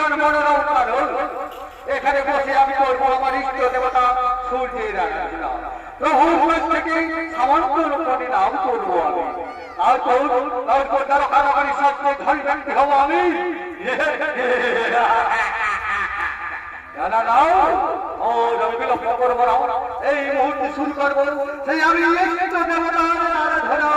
জীবন মনোরম কারণ এখানে বসে আমি করবো আমার ইষ্ট দেবতা সূর্যের আরাধনা। প্রভুর কাছ থেকে সামান্য লোকটি নাম করবো আমি। আর তোর কারাগারের সাথে ঘড়ি ঘন্টি হবো আমি। এই মুহূর্তে শুরু করবো সেই আমি ইষ্ট দেবতার আরাধনা।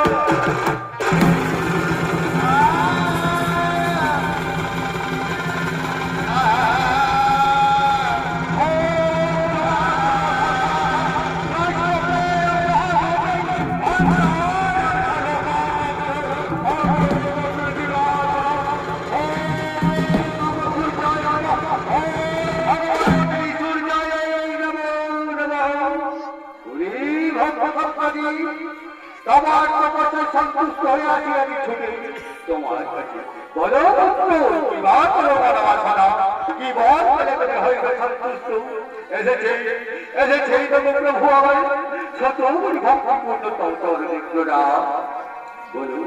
তোমার তপস্যায় সন্তুষ্ট হয়ে আছি আমি ছুটে তোমার কাছে। বলো কি বল কি বল হয়ে সন্তুষ্ট এসেছে এসেছে প্রভু আমার শত ভক্তিপূর্ণ তন্তর দেখলো বলো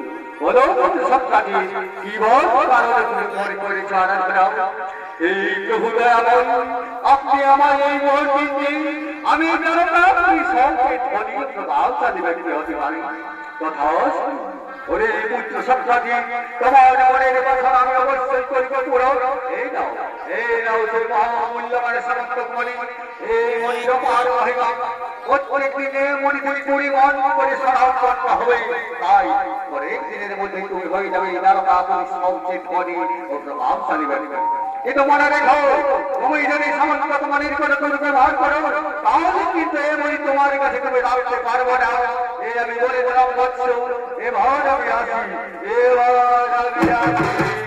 বলো সব কাজে কি বল কারণে তুমি মনে করেছ আরাধনা। এই প্রভু দয়াময় আপনি আমার এই মুহূর্তে আমি সঙ্গে ধ্বনি বার্তা দিবেন হতে পারি কথা ওরে পুত্র সপ্তাহে তোমার মনের কথা আমি অবশ্যই করিব পুরো। এই নাও সেই মহামূল্যবান সমস্ত মণি এই মণির পার হইবা প্রত্যেক দিনে মণি পরিমাণ করে সরাউন হবে। তাই পরের দিনের মধ্যে তুমি হয়ে যাবে নারকাপুরী সবচেয়ে ধনী ও প্রভাবশালী ব্যক্তি। কিন্তু মনে রেখো তুমি যদি সমস্ত মনির করে তুমি ব্যবহার করো তাহলে কিন্তু এ মণি তোমার কাছে তুমি রাখতে পারবো না। এই আমি বলে দিলাম বৎস এবার আমি আসি এবার আমি আসি।